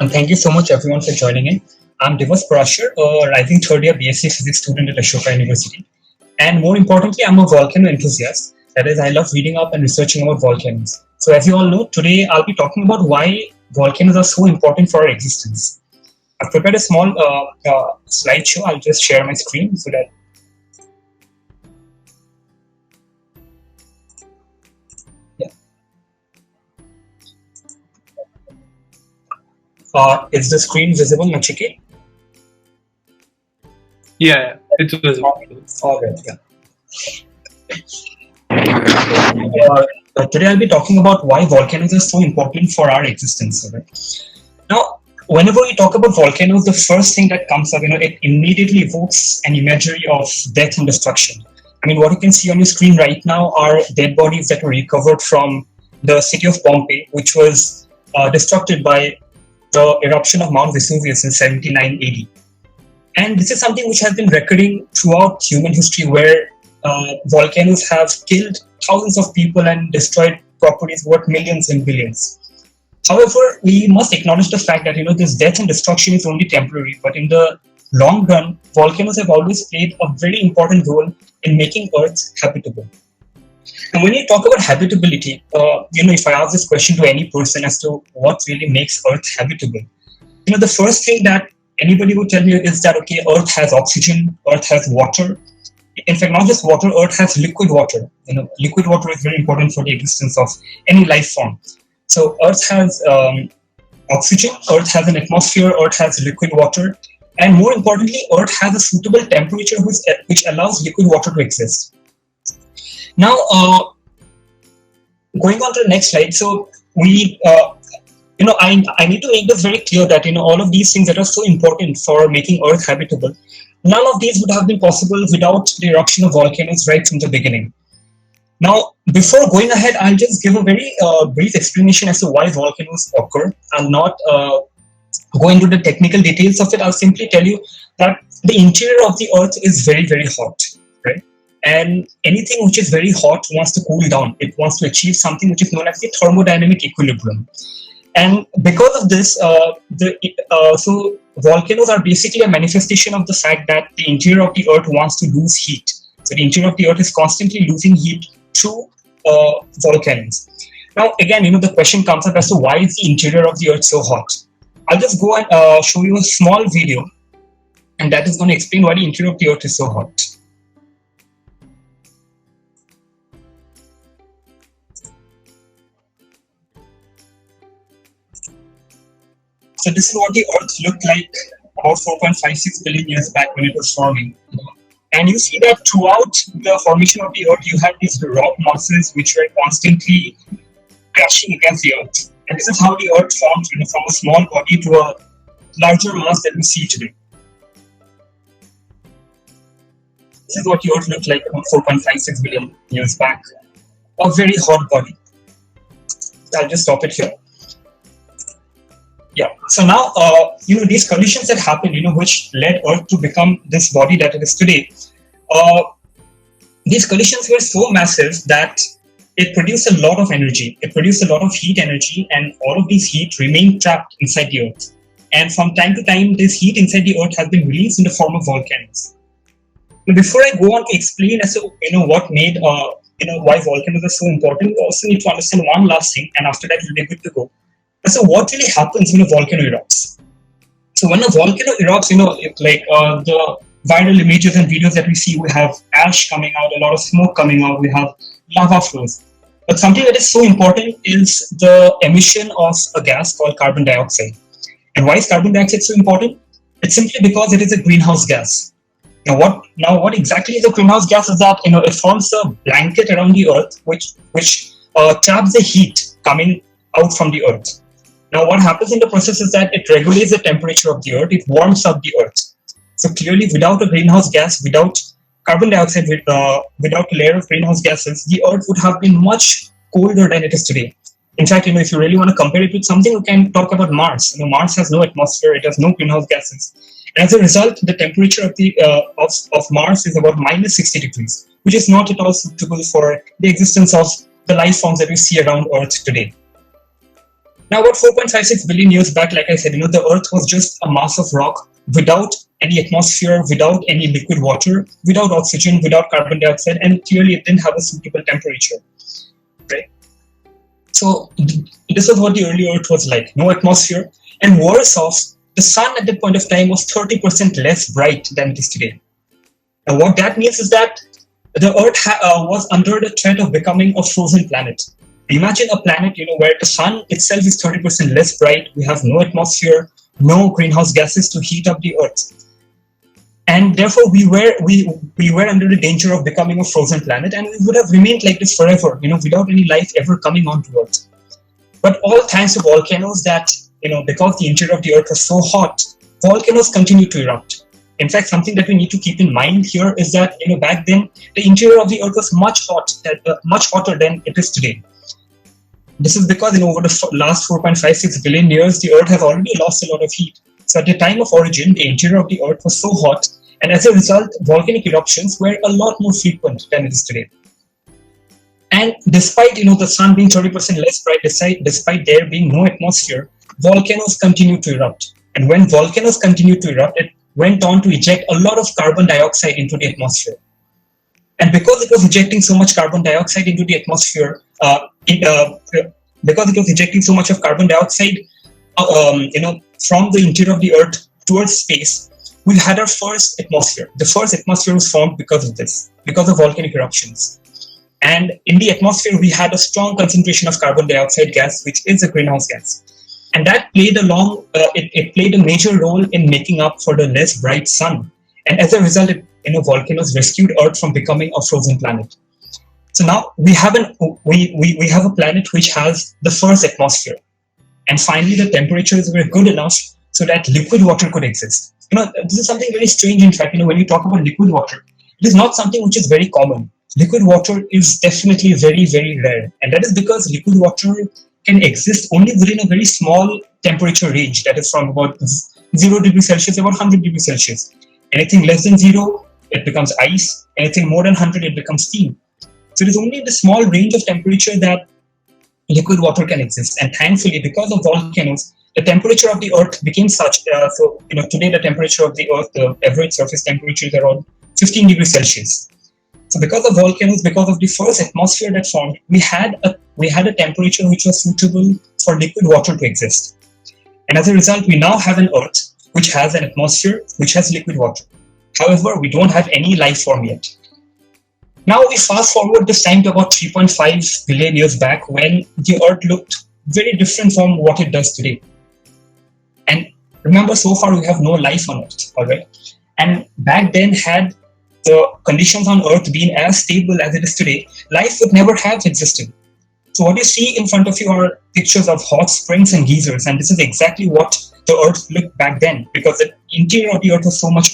and thank you so much everyone for joining in. I'm Divas Parashar, a rising third year BSc Physics student at Ashoka University. And more importantly, I'm a volcano enthusiast. That is, I love reading up and researching about volcanoes. So as you all know, today I'll be talking about why volcanoes are so important for our existence. I've prepared a small slideshow. I'll just share my screen so that. Yeah. Is the screen visible, Nachike? Yeah, it's visible. All right, yeah. Today I'll be talking about why volcanoes are so important for our existence. Right? Now, whenever we talk about volcanoes, the first thing that comes up, it immediately evokes an imagery of death and destruction. I mean, what you can see on your screen right now are dead bodies that were recovered from the city of Pompeii, which was destructed by the eruption of Mount Vesuvius in 79 AD. And this is something which has been recurring throughout human history, where volcanoes have killed thousands of people and destroyed properties worth millions and billions. However, we must acknowledge the fact that this death and destruction is only temporary, but in the long run, volcanoes have always played a very important role in making Earth habitable. And when you talk about habitability, if I ask this question to any person as to what really makes Earth habitable, the first thing that anybody would tell me is that, okay, Earth has oxygen, Earth has water. In fact, not just water, Earth has liquid water. Liquid water is very important for the existence of any life form. So Earth has oxygen, Earth has an atmosphere, Earth has liquid water, and more importantly, Earth has a suitable temperature which allows liquid water to exist. Now, going on to the next slide. So we, I need to make this very clear that all of these things that are so important for making Earth habitable, none of these would have been possible without the eruption of volcanoes right from the beginning. Now, before going ahead, I'll just give a very brief explanation as to why volcanoes occur. I'll not go into the technical details of it. I'll simply tell you that the interior of the Earth is very, very hot, right? And anything which is very hot wants to cool down. It wants to achieve something which is known as the thermodynamic equilibrium. And because of this, so volcanoes are basically a manifestation of the fact that the interior of the Earth wants to lose heat. So the interior of the Earth is constantly losing heat through volcanoes. Now, again, the question comes up as to why is the interior of the Earth so hot? I'll just go and show you a small video, and that is going to explain why the interior of the Earth is so hot. So this is what the Earth looked like about 4.56 billion years back when it was forming. And you see that throughout the formation of the Earth, you have these rock masses which were constantly crashing against the Earth. And this is how the Earth formed, from a small body to a larger mass that we see today. This is what the Earth looked like about 4.56 billion years back. A very hot body. I'll just stop it here. Yeah. So now, these conditions that happened, which led Earth to become this body that it is today, these conditions were so massive that it produced a lot of energy. It produced a lot of heat energy, and all of these heat remained trapped inside the Earth. And from time to time, this heat inside the Earth has been released in the form of volcanoes. Now, before I go on to explain as to what made why volcanoes are so important, we also need to understand one last thing, and after that, we'll be good to go. So what really happens when a volcano erupts? So when a volcano erupts, the viral images and videos that we see, we have ash coming out, a lot of smoke coming out, we have lava flows. But something that is so important is the emission of a gas called carbon dioxide. And why is carbon dioxide so important? It's simply because it is a greenhouse gas. Now what exactly is a greenhouse gas is that it forms a blanket around the Earth which traps the heat coming out from the Earth. Now, what happens in the process is that it regulates the temperature of the Earth, it warms up the Earth. So clearly, without a greenhouse gas, without carbon dioxide, without a layer of greenhouse gases, the Earth would have been much colder than it is today. In fact, if you really want to compare it with something, you can talk about Mars. Mars has no atmosphere, it has no greenhouse gases. And as a result, the temperature of the of Mars is about minus 60 degrees, which is not at all suitable for the existence of the life forms that we see around Earth today. Now, about 4.56 billion years back, like I said, the Earth was just a mass of rock without any atmosphere, without any liquid water, without oxygen, without carbon dioxide, and clearly it didn't have a suitable temperature, right? So this was what the early Earth was like: no atmosphere, and worse off, the sun at that point of time was 30% less bright than it is today. Now, what that means is that the Earth was under the threat of becoming a frozen planet. Imagine a planet, where the sun itself is 30% less bright. We have no atmosphere, no greenhouse gases to heat up the Earth, and therefore we were under the danger of becoming a frozen planet, and we would have remained like this forever, without any life ever coming onto Earth. But all thanks to volcanoes that, because the interior of the Earth was so hot, volcanoes continue to erupt. In fact, something that we need to keep in mind here is that, back then the interior of the Earth was much hotter than it is today. This is because over the last 4.56 billion years, the Earth has already lost a lot of heat. So at the time of origin, the interior of the Earth was so hot, and as a result, volcanic eruptions were a lot more frequent than it is today. And despite the sun being 30% less bright, despite there being no atmosphere, volcanoes continue to erupt. And when volcanoes continue to erupt, it went on to eject a lot of carbon dioxide into the atmosphere. And because it was ejecting so much carbon dioxide into the atmosphere, because it was ejecting so much of carbon dioxide, from the interior of the Earth towards space, we had our first atmosphere. The first atmosphere was formed because of this, because of volcanic eruptions. And in the atmosphere, we had a strong concentration of carbon dioxide gas, which is a greenhouse gas. And that played it played a major role in making up for the less bright sun. And as a result, volcanoes rescued Earth from becoming a frozen planet. So now we have a planet which has the first atmosphere. And finally, the temperatures were good enough so that liquid water could exist. This is something very strange. In fact, when you talk about liquid water, it is not something which is very common. Liquid water is definitely very, very rare. And that is because liquid water can exist only within a very small temperature range. That is from about 0 degrees Celsius, about 100 degrees Celsius. Anything less than 0, it becomes ice. Anything more than 100, it becomes steam. So it is only in the small range of temperature that liquid water can exist. And thankfully, because of volcanoes, the temperature of the Earth became such. Today the temperature of the Earth, the average surface temperature is around 15 degrees Celsius. So because of volcanoes, because of the first atmosphere that formed, we had a temperature which was suitable for liquid water to exist. And as a result, we now have an Earth which has an atmosphere, which has liquid water. However, we don't have any life form yet. Now we fast forward this time to about 3.5 billion years back, when the Earth looked very different from what it does today. And remember, so far we have no life on Earth, alright? And back then, had the conditions on Earth been as stable as it is today, life would never have existed. So what you see in front of you are pictures of hot springs and geysers, and this is exactly what the Earth looked back then, because the interior of the Earth was so much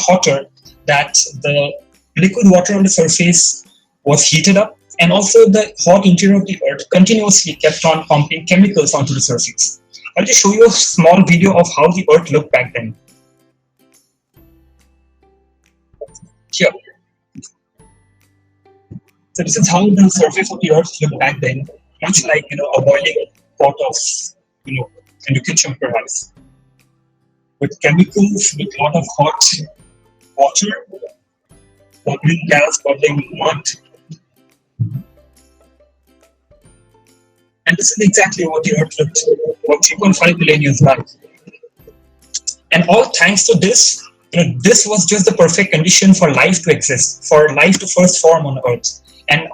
hotter that the liquid water on the surface was heated up, and also the hot interior of the Earth continuously kept on pumping chemicals onto the surface. I'll just show you a small video of how the Earth looked back then. Here. So this is how the surface of the Earth looked back then, much like a boiling pot of in the kitchen perhaps, with chemicals, with a lot of hot water, bubbling gas, bubbling mud. And this is exactly what the Earth looked about 3.5 billion years back. And all thanks to this, this was just the perfect condition for life to exist, for life to first form on Earth. And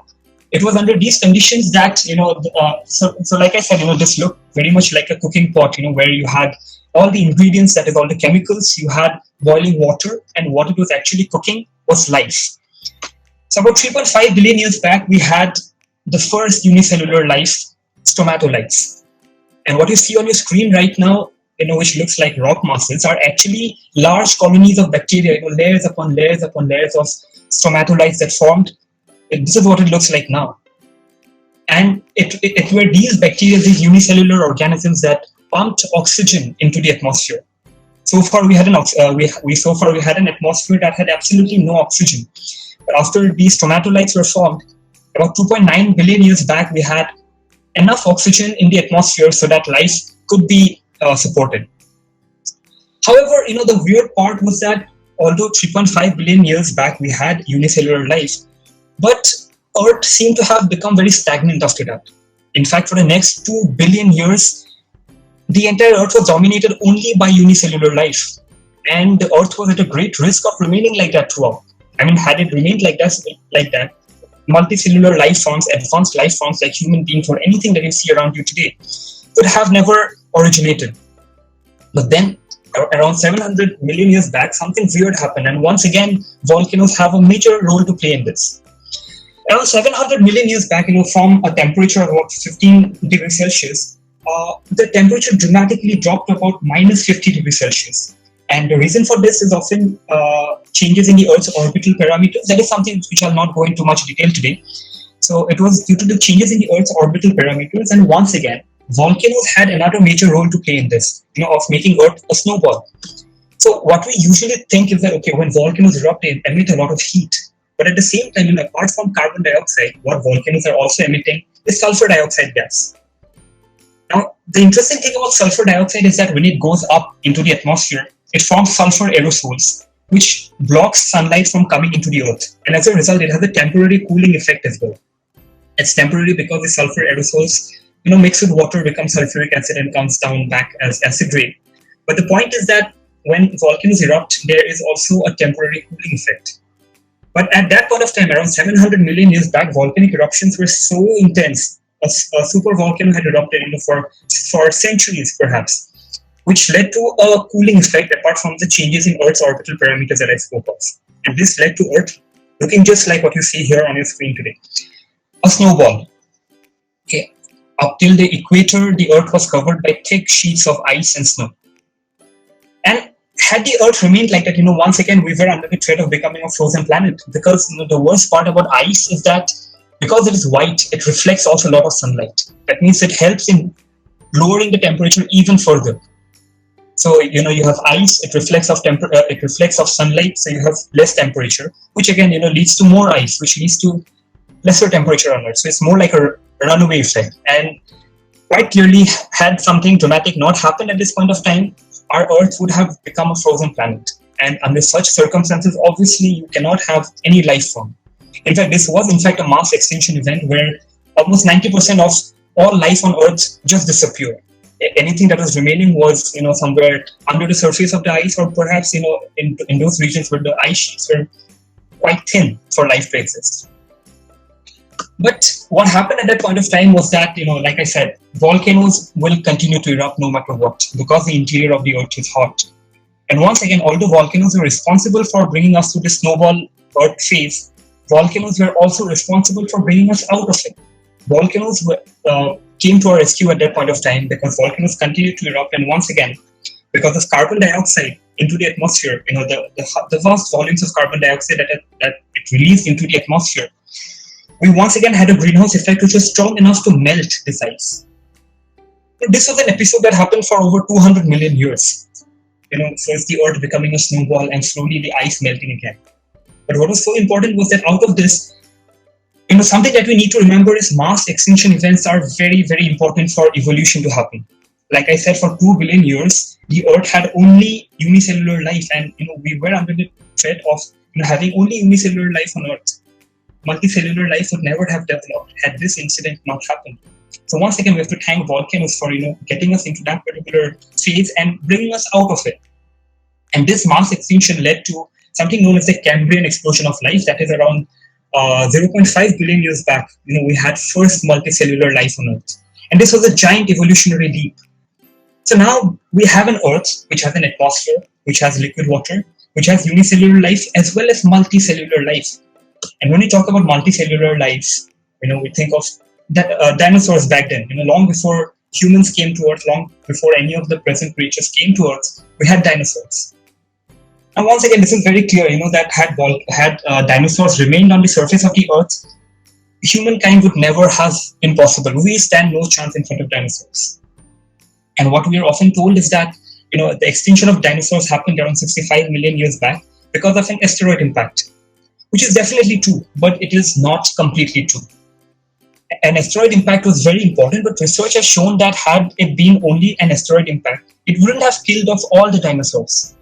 it was under these conditions that, so like I said, this looked very much like a cooking pot, where you had all the ingredients, that is all the chemicals, you had boiling water, and what it was actually cooking was life. So about 3.5 billion years back, we had the first unicellular life, stromatolites. And what you see on your screen right now, which looks like rock masses, are actually large colonies of bacteria, layers upon layers upon layers of stromatolites that formed. This is what it looks like now. And it were these bacteria, these unicellular organisms, that pumped oxygen into the atmosphere. So far we had an atmosphere that had absolutely no oxygen. But after these stromatolites were formed, about 2.9 billion years back, we had enough oxygen in the atmosphere so that life could be supported. However, the weird part was that although 3.5 billion years back we had unicellular life, but Earth seemed to have become very stagnant after that. In fact, for the next 2 billion years, the entire Earth was dominated only by unicellular life. And the Earth was at a great risk of remaining like that throughout. I mean, had it remained like that, multicellular life forms, advanced life forms like human beings or anything that you see around you today could have never originated. But then, around 700 million years back, something weird happened. And once again, volcanoes have a major role to play in this. Around 700 million years back, from a temperature of about 15 degrees Celsius, the temperature dramatically dropped to about minus 50 degrees Celsius. And the reason for this is often changes in the Earth's orbital parameters. That is something which I'll not go into much detail today. So it was due to the changes in the Earth's orbital parameters. And once again, volcanoes had another major role to play in this, of making Earth a snowball. So what we usually think is that, okay, when volcanoes erupt, they emit a lot of heat. But at the same time, apart from carbon dioxide, what volcanoes are also emitting is sulfur dioxide gas. Now, the interesting thing about sulfur dioxide is that when it goes up into the atmosphere, it forms sulfur aerosols, which blocks sunlight from coming into the Earth. And as a result, it has a temporary cooling effect as well. It's temporary because the sulfur aerosols, mixed with water, become sulfuric acid and comes down back as acid rain. But the point is that when volcanoes erupt, there is also a temporary cooling effect. But at that point of time, around 700 million years back, volcanic eruptions were so intense. A super volcano had erupted for centuries, perhaps, which led to a cooling effect apart from the changes in Earth's orbital parameters that I spoke of. And this led to Earth looking just like what you see here on your screen today. A snowball. Okay. Up till the equator, the Earth was covered by thick sheets of ice and snow. And had the Earth remained like that, once again, we were under the threat of becoming a frozen planet. Because the worst part about ice is that because it is white, it reflects off a lot of sunlight. That means it helps in lowering the temperature even further. So, you have ice, it reflects off sunlight, so you have less temperature, which again, leads to more ice, which leads to lesser temperature on Earth. So it's more like a runaway effect. And quite clearly, had something dramatic not happened at this point of time, our Earth would have become a frozen planet. And under such circumstances, obviously, you cannot have any life form. In fact, this was in fact a mass extinction event where almost 90% of all life on Earth just disappeared. Anything that was remaining was, somewhere under the surface of the ice, or perhaps, in those regions where the ice sheets were quite thin for life to exist. But what happened at that point of time was that, like I said, volcanoes will continue to erupt no matter what, because the interior of the Earth is hot. And once again, although volcanoes were responsible for bringing us to the snowball Earth phase, volcanoes were also responsible for bringing us out of it. Volcanoes came to our rescue at that point of time because volcanoes continued to erupt, and once again, because of carbon dioxide into the atmosphere, the vast volumes of carbon dioxide that it released into the atmosphere, we once again had a greenhouse effect which was strong enough to melt this ice. This was an episode that happened for over 200 million years. First the Earth becoming a snowball and slowly the ice melting again. But what was so important was that out of this, something that we need to remember is mass extinction events are very, very important for evolution to happen. Like I said, for 2 billion years, the Earth had only unicellular life, and we were under the threat of having only unicellular life on Earth. Multicellular life would never have developed had this incident not happened. So once again, we have to thank volcanoes for getting us into that particular phase and bringing us out of it. And this mass extinction led to something known as the Cambrian explosion of life. That is around 0.5 billion years back. We had first multicellular life on Earth, and this was a giant evolutionary leap. So now we have an Earth which has an atmosphere, which has liquid water, which has unicellular life as well as multicellular life. And when we talk about multicellular life, we think of dinosaurs back then. Long before humans came to Earth, long before any of the present creatures came to Earth, we had dinosaurs. And once again, this is very clear, that had dinosaurs remained on the surface of the Earth, humankind would never have been possible. We stand no chance in front of dinosaurs. And what we are often told is that, the extinction of dinosaurs happened around 65 million years back because of an asteroid impact, which is definitely true, but it is not completely true. An asteroid impact was very important, but research has shown that had it been only an asteroid impact, it wouldn't have killed off all the dinosaurs.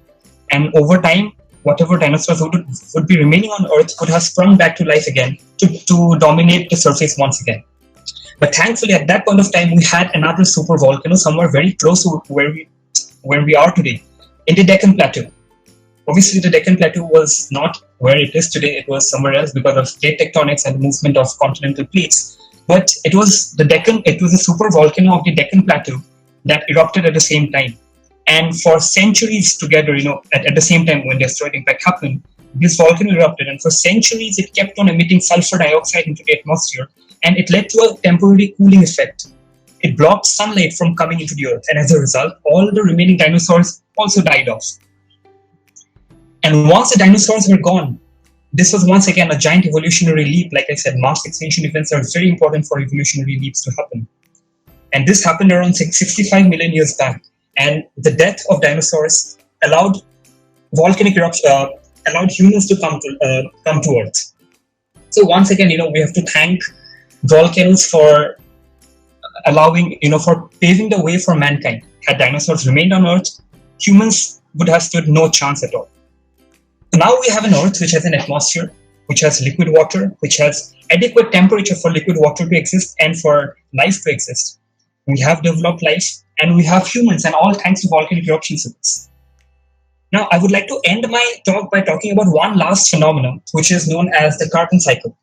And over time, whatever dinosaurs would be remaining on Earth would have sprung back to life again to dominate the surface once again. But thankfully, at that point of time, we had another super volcano somewhere very close to where we are today, in the Deccan Plateau. Obviously, the Deccan Plateau was not where it is today. It was somewhere else because of plate tectonics and the movement of continental plates. But it was a super volcano of the Deccan Plateau that erupted at the same time. And for centuries together, at the same time when the asteroid impact happened, this volcano erupted, and for centuries it kept on emitting sulfur dioxide into the atmosphere, and it led to a temporary cooling effect. It blocked sunlight from coming into the Earth, and as a result, all the remaining dinosaurs also died off. And once the dinosaurs were gone, this was once again a giant evolutionary leap. Like I said, mass extinction events are very important for evolutionary leaps to happen. And this happened around 65 million years back. And the death of dinosaurs allowed volcanic eruption, allowed humans to come to Earth. So once again, we have to thank volcanoes for allowing, for paving the way for mankind. Had dinosaurs remained on Earth, humans would have stood no chance at all. So now we have an Earth which has an atmosphere, which has liquid water, which has adequate temperature for liquid water to exist and for life to exist. We have developed life, and we have humans, and all thanks to volcanic eruptions. Now, I would like to end my talk by talking about one last phenomenon, which is known as the carbon cycle.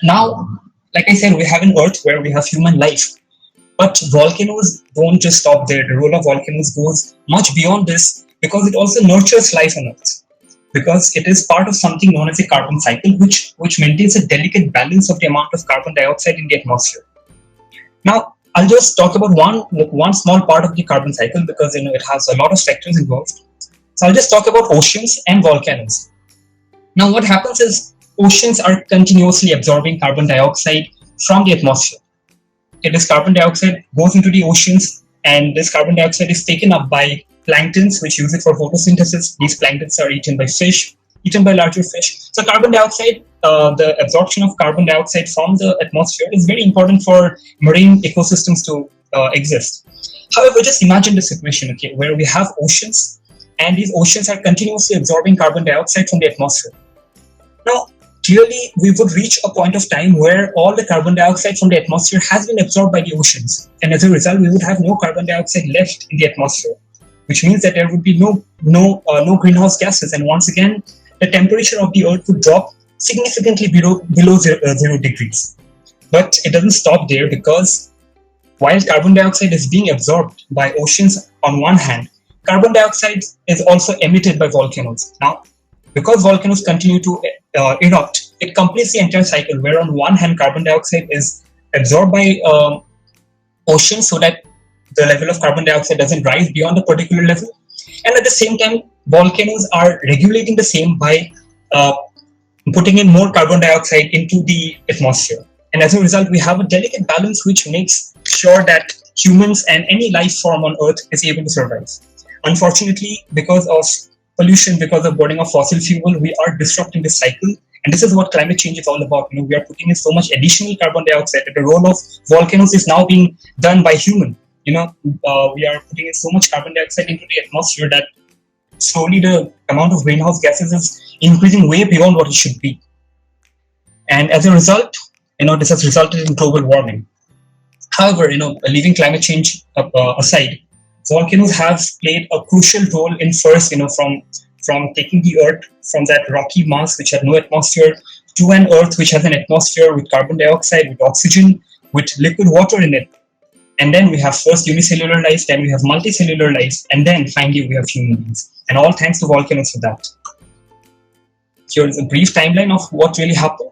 Now, like I said, we have an Earth where we have human life, but volcanoes don't just stop there. The role of volcanoes goes much beyond this because it also nurtures life on Earth, because it is part of something known as a carbon cycle, which maintains a delicate balance of the amount of carbon dioxide in the atmosphere. Now, I'll just talk about one small part of the carbon cycle because it has a lot of factors involved. So I'll just talk about oceans and volcanoes. Now, what happens is oceans are continuously absorbing carbon dioxide from the atmosphere. This carbon dioxide goes into the oceans, and this carbon dioxide is taken up by planktons, which use it for photosynthesis. These planktons are eaten by fish, eaten by larger fish. So carbon dioxide, the absorption of carbon dioxide from the atmosphere is very important for marine ecosystems to exist. However, just imagine the situation, where we have oceans, and these oceans are continuously absorbing carbon dioxide from the atmosphere. Now, clearly, we would reach a point of time where all the carbon dioxide from the atmosphere has been absorbed by the oceans, and as a result, we would have no carbon dioxide left in the atmosphere, which means that there would be no greenhouse gases, and once again, the temperature of the Earth would drop significantly below 0 degrees. But it doesn't stop there, because while carbon dioxide is being absorbed by oceans on one hand, carbon dioxide is also emitted by volcanoes. Now, because volcanoes continue to erupt, it completes the entire cycle, where on one hand carbon dioxide is absorbed by oceans so that the level of carbon dioxide doesn't rise beyond a particular level. And at the same time, volcanoes are regulating the same by putting in more carbon dioxide into the atmosphere. And as a result, we have a delicate balance which makes sure that humans and any life form on Earth is able to survive. Unfortunately, because of pollution, because of burning of fossil fuel, we are disrupting this cycle. And this is what climate change is all about. We are putting in so much additional carbon dioxide that the role of volcanoes is now being done by humans. We are putting in so much carbon dioxide into the atmosphere that slowly the amount of greenhouse gases is increasing way beyond what it should be. And as a result, this has resulted in global warming. However, leaving climate change aside, volcanoes have played a crucial role in first, from taking the Earth from that rocky mass which had no atmosphere to an Earth which has an atmosphere with carbon dioxide, with oxygen, with liquid water in it. And then we have first unicellular life, then we have multicellular life, and then finally we have human beings. And all thanks to volcanoes for that. Here is a brief timeline of what really happened.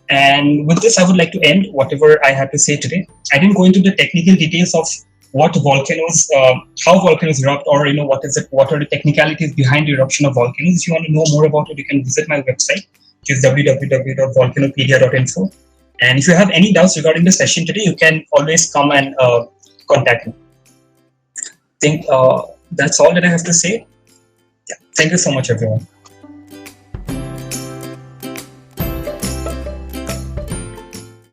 And with this, I would like to end whatever I had to say today. I didn't go into the technical details of what volcanoes, how volcanoes erupt, or what are the technicalities behind the eruption of volcanoes. If you want to know more about it, you can visit my website, which is www.volcanopedia.info. And if you have any doubts regarding the session today, you can always come and contact me. I think that's all that I have to say. Yeah. Thank you so much, everyone.